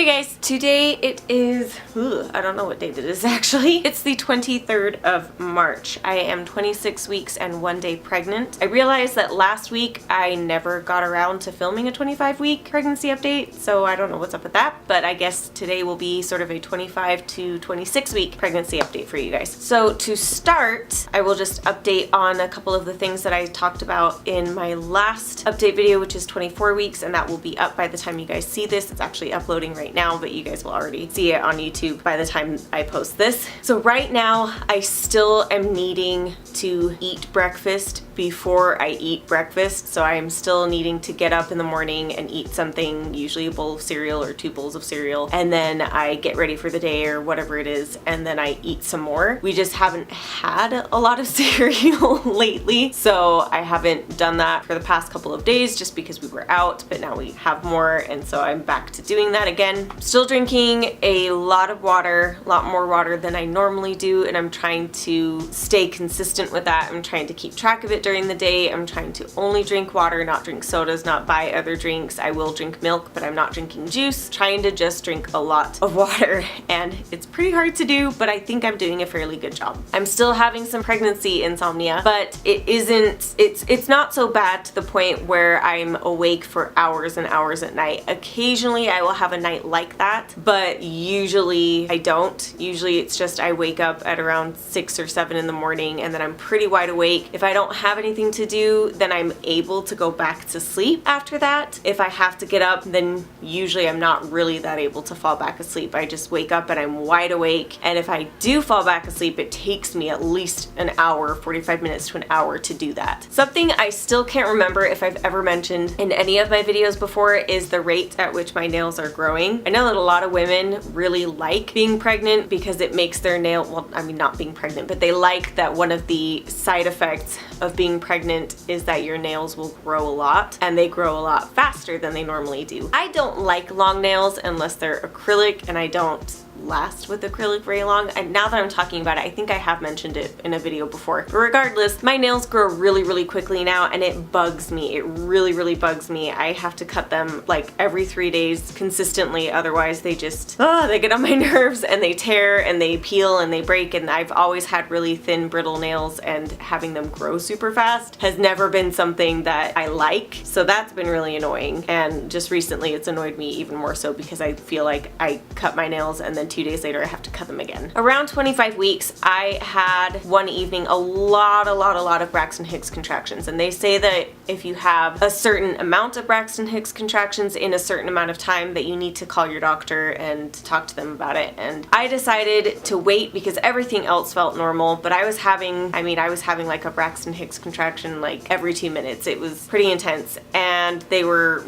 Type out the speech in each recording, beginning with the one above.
Hey guys, today it is, I don't know what date it is actually. It's the 23rd of March. I am 26 weeks and 1 day pregnant. I realized that last week I never got around to filming a 25-week pregnancy update, so I don't know what's up with that, but I guess today will be sort of a 25 to 26 week pregnancy update for you guys. So to start, I will just update on a couple of the things that I talked about in my last update video, which is 24 weeks, and that will be up by the time you guys see this. It's actually uploading right now, but you guys will already see it on YouTube by the time I post this. So right now, I still am needing to eat breakfast before I eat breakfast. So I am still needing to get up in the morning and eat something, usually a bowl of cereal or 2 bowls of cereal, and then I get ready for the day or whatever it is, and then I eat some more. We just haven't had a lot of cereal lately, so I haven't done that for the past couple of days just because we were out, but now we have more, and so I'm back to doing that again. Still drinking a lot of water, a lot more water than I normally do, and I'm trying to stay consistent with that. I'm trying to keep track of it during the day. I'm trying to only drink water, not drink sodas, not buy other drinks. I will drink milk, but I'm not drinking juice. Trying to just drink a lot of water, and it's pretty hard to do, but I think I'm doing a fairly good job. I'm still having some pregnancy insomnia, but it's not so bad to the point where I'm awake for hours and hours at night. Occasionally I will have a night like that, but usually I don't. Usually it's just I wake up at around 6 or 7 in the morning and then I'm pretty wide awake. If I don't have anything to do, then I'm able to go back to sleep after that. If I have to get up, then usually I'm not really that able to fall back asleep. I just wake up and I'm wide awake, and if I do fall back asleep, it takes me at least an hour, 45 minutes to an hour to do that. Something I still can't remember if I've ever mentioned in any of my videos before is the rate at which my nails are growing. I know that a lot of women really like being pregnant because it makes their nail, well, I mean not being pregnant, but they like that one of the side effects of being pregnant is that your nails will grow a lot, and they grow a lot faster than they normally do. I don't like long nails unless they're acrylic, and I don't last with acrylic very long. And now that I'm talking about it, I think I have mentioned it in a video before. But regardless, my nails grow really quickly now, and it bugs me. It really bugs me. I have to cut them like every 3 days consistently, otherwise they just, they get on my nerves and they tear and they peel and they break, and I've always had really thin brittle nails, and having them grow super fast has never been something that I like. So that's been really annoying, and just recently it's annoyed me even more so because I feel like I cut my nails and then 2 days later I have to cut them again. Around 25 weeks, I had one evening a lot of Braxton Hicks contractions, and they say that if you have a certain amount of Braxton Hicks contractions in a certain amount of time that you need to call your doctor and talk to them about it. And I decided to wait because everything else felt normal, but I was having like a Braxton Hicks contraction like every 2 minutes. It was pretty intense, and they were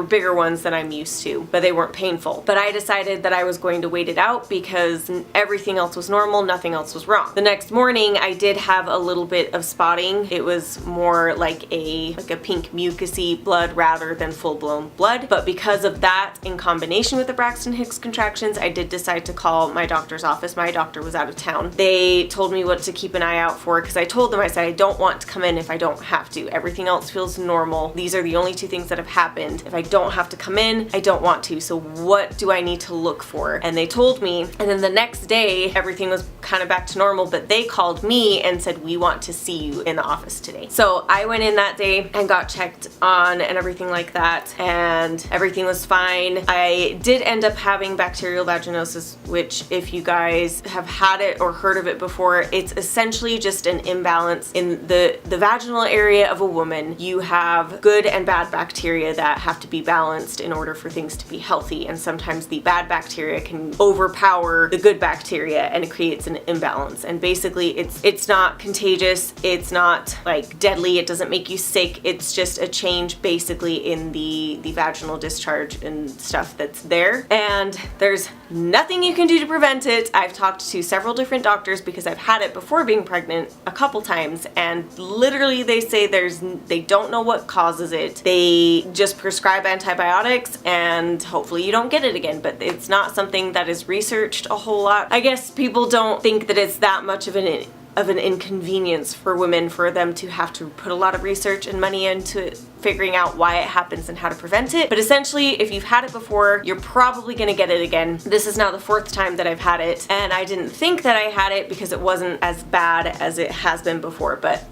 bigger ones than I'm used to, but they weren't painful. But I decided that I was going to wait it out because everything else was normal, nothing else was wrong. The next morning I did have a little bit of spotting. It was more like a pink mucousy blood rather than full-blown blood, but because of that in combination with the Braxton Hicks contractions, I did decide to call my doctor's office. My doctor was out of town. They told me what to keep an eye out for because I told them, I said I don't want to come in if I don't have to. Everything else feels normal. These are the only 2 things that have happened. If I don't have to come in, I don't want to. So what do I need to look for? And they told me, and then the next day everything was kind of back to normal, but they called me and said, we want to see you in the office today. So I went in that day and got checked on and everything like that, and everything was fine. I did end up having bacterial vaginosis, which if you guys have had it or heard of it before, it's essentially just an imbalance in the vaginal area of a woman. You have good and bad bacteria that have to be balanced in order for things to be healthy, and sometimes the bad bacteria can overpower the good bacteria and it creates an imbalance. And basically it's not contagious, it's not like deadly, it doesn't make you sick, it's just a change basically in the vaginal discharge and stuff that's there, and there's nothing you can do to prevent it. I've talked to several different doctors because I've had it before being pregnant a couple times, and literally they say they don't know what causes it. They just prescribe antibiotics and hopefully you don't get it again, but it's not something that is researched a whole lot. I guess people don't think that it's that much of an of an inconvenience for women for them to have to put a lot of research and money into figuring out why it happens and how to prevent it. But essentially, if you've had it before, you're probably gonna get it again. This is now the 4th time that I've had it, and I didn't think that I had it because it wasn't as bad as it has been before. But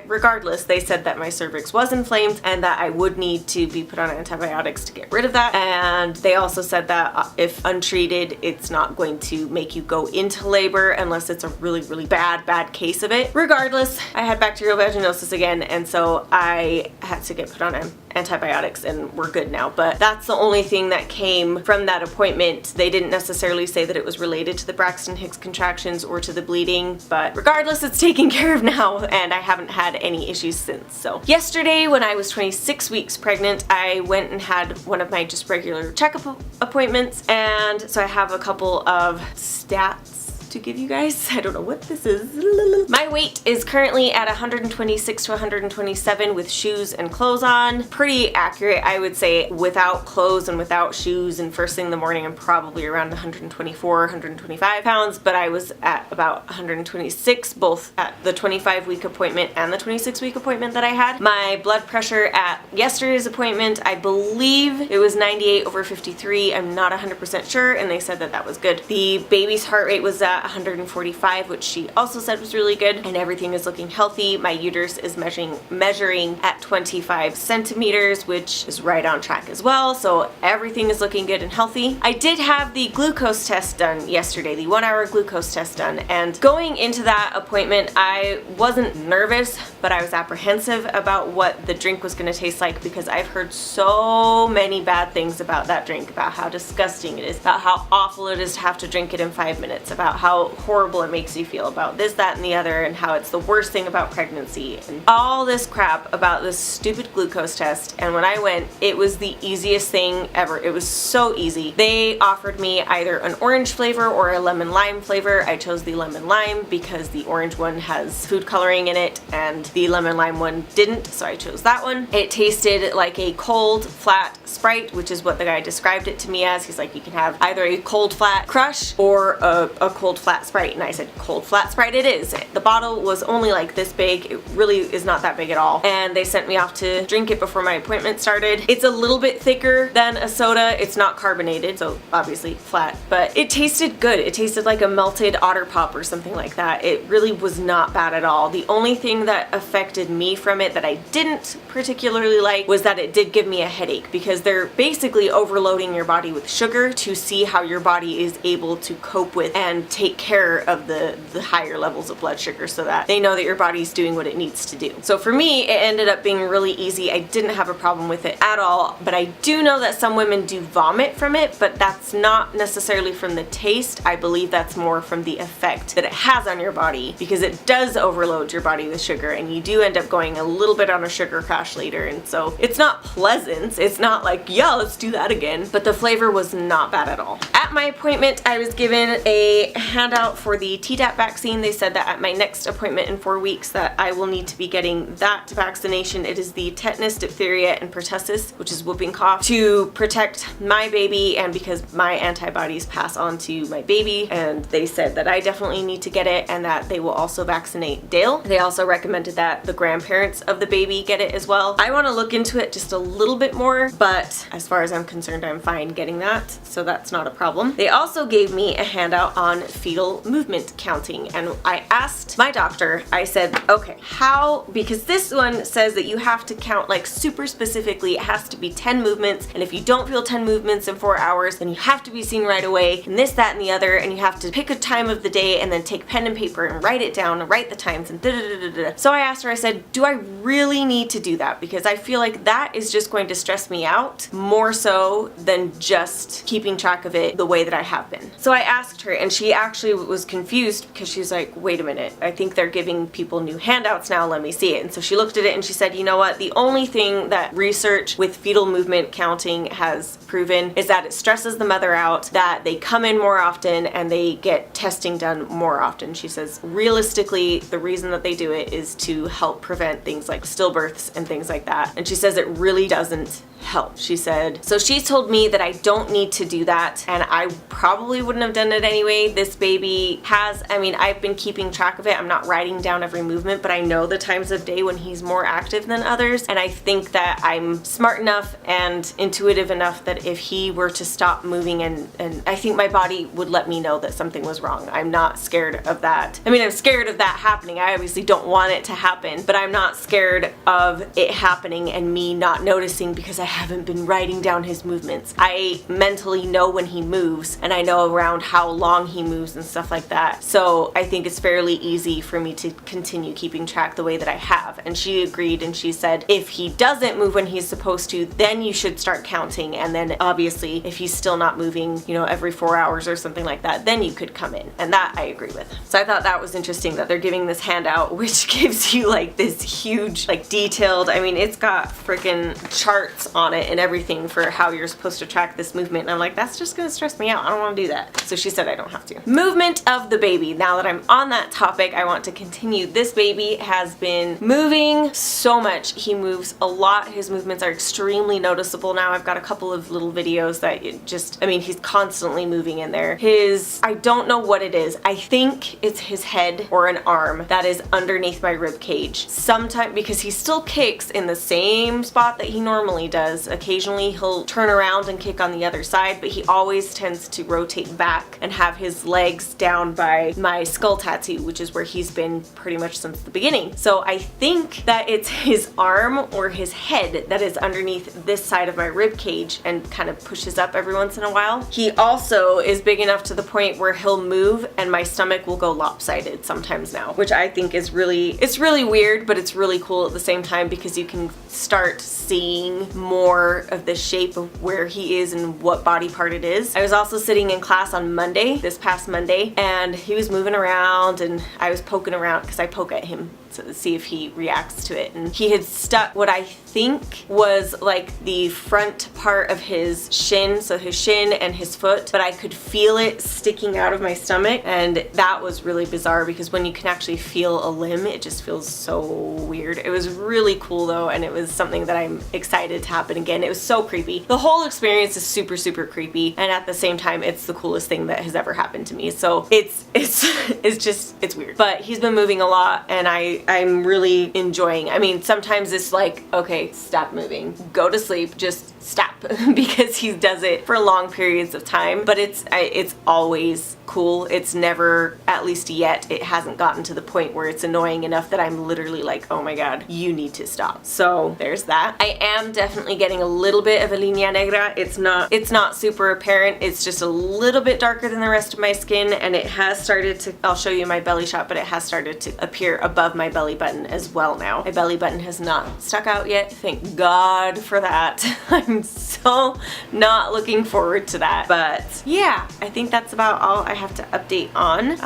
regardless, they said that my cervix was inflamed and that I would need to be put on antibiotics to get rid of that. And they also said that if untreated, it's not going to make you go into labor unless it's a really, really bad case of it. Regardless, I had bacterial vaginosis again, and so I had to get put on antibiotics, and we're good now. But that's the only thing that came from that appointment. They didn't necessarily say that it was related to the Braxton Hicks contractions or to the bleeding, but regardless, it's taken care of now, and I haven't had any issues since. So yesterday, when I was 26 weeks pregnant, I went and had one of my just regular checkup appointments, and so I have a couple of stats to give you guys. I don't know what this is. My weight is currently at 126 to 127 with shoes and clothes on. Pretty accurate, I would say. Without clothes and without shoes and first thing in the morning, I'm probably around 124, 125 pounds, but I was at about 126 both at the 25-week appointment and the 26-week appointment that I had. My blood pressure at yesterday's appointment, I believe it was 98/53. I'm not 100% sure, and they said that that was good. The baby's heart rate was at 145, which she also said was really good, and everything is looking healthy. My uterus is measuring at 25 centimeters, which is right on track as well, so everything is looking good and healthy. I did have the glucose test done yesterday, the 1-hour glucose test done, and going into that appointment, I wasn't nervous, but I was apprehensive about what the drink was going to taste like because I've heard so many bad things about that drink, about how disgusting it is, about how awful it is to have to drink it in 5 minutes, about how horrible it makes you feel, about this, that, and the other, and how it's the worst thing about pregnancy, and all this crap about this stupid glucose test. And when I went, it was the easiest thing ever. It was so easy. They offered me either an orange flavor or a lemon lime flavor. I chose the lemon lime because the orange one has food coloring in it and the lemon lime one didn't, so I chose that one. It tasted like a cold flat Sprite, which is what the guy described it to me as. He's like, you can have either a cold flat crush or a cold flat Sprite, and I said cold flat Sprite it is. The bottle was only like this big. It really is not that big at all, and they sent me off to drink it before my appointment started. It's a little bit thicker than a soda. It's not carbonated, so obviously flat, but it tasted good. It tasted like a melted Otter Pop or something like that. It really was not bad at all. The only thing that affected me from it that I didn't particularly like was that it did give me a headache, because they're basically overloading your body with sugar to see how your body is able to cope with and take care of the higher levels of blood sugar, so that they know that your body's doing what it needs to do. So for me, it ended up being really easy. I didn't have a problem with it at all, but I do know that some women do vomit from it, but that's not necessarily from the taste. I believe that's more from the effect that it has on your body, because it does overload your body with sugar, and you do end up going a little bit on a sugar crash later, and so it's not pleasant. It's not like, yeah, let's do that again, but the flavor was not bad at all. At my appointment, I was given a handout for the Tdap vaccine. They said that at my next appointment in 4 weeks that I will need to be getting that vaccination. It is the tetanus, diphtheria, and pertussis, which is whooping cough, to protect my baby, and because my antibodies pass on to my baby, and they said that I definitely need to get it, and that they will also vaccinate Dale. They also recommended that the grandparents of the baby get it as well. I want to look into it just a little bit more, but as far as I'm concerned, I'm fine getting that, so that's not a problem. They also gave me a handout on fetal movement counting, and I asked my doctor, I said, okay, how, because this one says that you have to count like super specifically, it has to be 10 movements, and if you don't feel 10 movements in 4 hours, then you have to be seen right away, and this, that, and the other, and you have to pick a time of the day and then take pen and paper and write it down and write the times and da da da da da. So I asked her, I said, do I really need to do that? Because I feel like that is just going to stress me out more so than just keeping track of it the way that I have been. So I asked her, and she actually was confused because she's like, wait a minute, I think they're giving people new handouts now, let me see it. And so she looked at it and she said, you know what, the only thing that research with fetal movement counting has proven is that it stresses the mother out, that they come in more often and they get testing done more often. She says realistically the reason that they do it is to help prevent things like stillbirths and things like that, and she says it really doesn't help. She said, so she told me that I don't need to do that, and I probably wouldn't have done it anyway. This baby has, I mean, I've been keeping track of it. I'm not writing down every movement, but I know the times of day when he's more active than others. And I think that I'm smart enough and intuitive enough that if he were to stop moving, and I think my body would let me know that something was wrong. I'm not scared of that. I mean, I'm scared of that happening. I obviously don't want it to happen, but I'm not scared of it happening and me not noticing because I haven't been writing down his movements. I mentally know when he moves, and I know around how long he moves and stuff like that. So I think it's fairly easy for me to continue keeping track the way that I have. And she agreed, and she said, if he doesn't move when he's supposed to, then you should start counting. And then obviously if he's still not moving, you know, every 4 hours or something like that, then you could come in. And that I agree with. So I thought that was interesting that they're giving this handout, which gives you like this huge, like detailed, I mean, it's got freaking charts on it and everything for how you're supposed to track this movement. And I'm like, that's just gonna stress me out. I don't want to do that. So she said I don't have to. Movement of the baby. Now that I'm on that topic, I want to continue. This baby has been moving so much. He moves a lot. His movements are extremely noticeable now. I've got a couple of little videos that it just, I mean, he's constantly moving in there. I don't know what it is. I think it's his head or an arm that is underneath my rib cage. Sometimes, because he still kicks in the same spot that he normally does. Occasionally he'll turn around and kick on the other side, but he always tends to rotate back and have his legs down by my skull tattoo, which is where he's been pretty much since the beginning. So I think that it's his arm or his head that is underneath this side of my rib cage and kind of pushes up every once in a while. He also is big enough to the point where he'll move and my stomach will go lopsided sometimes now, which I think is really, it's really weird, but it's really cool at the same time because you can start seeing more of the shape of where he is and what body part it is. I was also sitting in class on Monday, this past Monday, and he was moving around and I was poking around because I poke at him to see if he reacts to it, and he had stuck what I think was like the front part of his shin, so his shin and his foot, but I could feel it sticking out of my stomach, and that was really bizarre because when you can actually feel a limb, it just feels so weird. It was really cool though, and it was something that I'm excited to happen again. It was so creepy. The whole experience is super, super creepy, and at the same time it's the coolest thing that has ever happened to me. So it's weird, but he's been moving a lot and I'm really enjoying. I mean, sometimes it's like, okay, stop moving, go to sleep, just stop, because he does it for long periods of time, but it's always cool. It's never, at least yet, it hasn't gotten to the point where it's annoying enough that I'm literally like, oh my god, you need to stop. So there's that. I am definitely getting a little bit of a linea negra. It's not super apparent. It's just a little bit darker than the rest of my skin, and it has started to, I'll show you my belly shot, but it has started to appear above my belly button as well now. My belly button has not stuck out yet. Thank God for that. I'm so not looking forward to that. But yeah, I think that's about all I have to update on.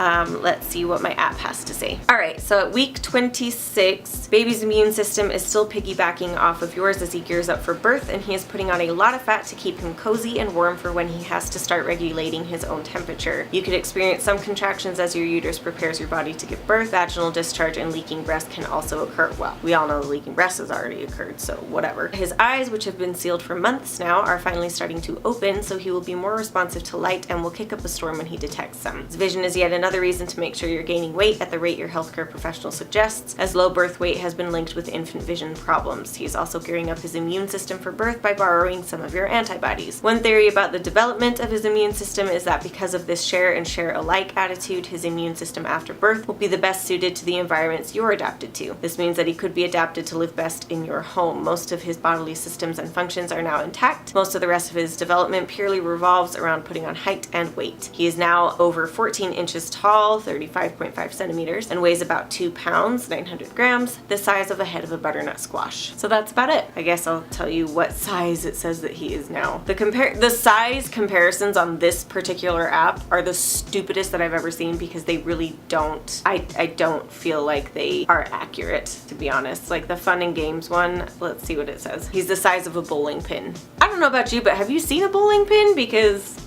Let's see what my app has to say. All right, so at week 26, baby's immune system is still piggybacking off of yours as he gears up for birth, and he is putting on a lot of fat to keep him cozy and warm for when he has to start regulating his own temperature. You could experience some contractions as your uterus prepares your body to give birth. Vaginal discharge and leaking breast can also occur. Well, we all know the leaking breast has already occurred, so whatever. His eyes, which have been sealed for months now, are finally starting to open, so he will be more responsive to light and will kick up a storm when he detects some. His vision is yet another reason to make sure you're gaining weight at the rate your healthcare professional suggests, as low birth weight has been linked with infant vision problems. He's also gearing up his immune system for birth by borrowing some of your antibodies. One theory about the development of his immune system is that because of this share and share alike attitude, his immune system after birth will be the best suited to the environments you're adapted to. This means that he could be adapted to live best in your home. Most of his bodily systems and functions are now intact. Most of the rest of his development purely revolves around putting on height and weight. He is now over 14 inches tall, 35.5 centimeters, and weighs about 2 pounds, 900 grams, the size of the head of a butternut squash. So that's about it. I guess I'll tell you what size it says that he is now. The size comparisons on this particular app are the stupidest that I've ever seen because they really don't, I don't feel like they are accurate, to be honest. Like the fun and games one, let's see what it says. He's the size of a bowling pin. I don't know about you, but have you seen a bowling pin? Because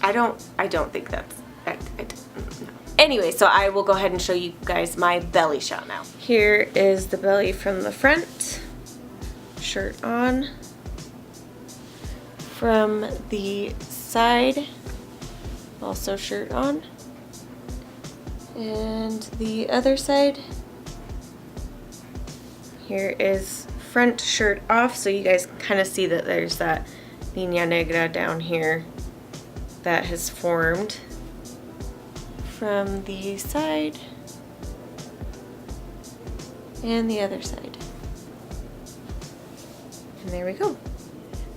I don't think that's, no. Anyway, so I will go ahead and show you guys my belly shot now. Here is the belly from the front, shirt on. From the side, also shirt on. And the other side, here is front shirt off, so you guys kind of see that there's that linea negra down here that has formed from the side and the other side. And there we go.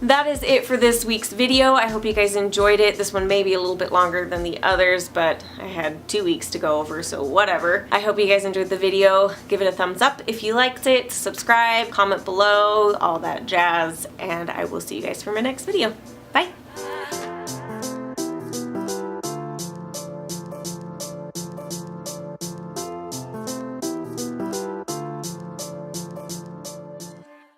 That is it for this week's video. I hope you guys enjoyed it. This one may be a little bit longer than the others, but I had 2 weeks to go over, so whatever. I hope you guys enjoyed the video. Give it a thumbs up if you liked it, subscribe, comment below, all that jazz, and I will see you guys for my next video.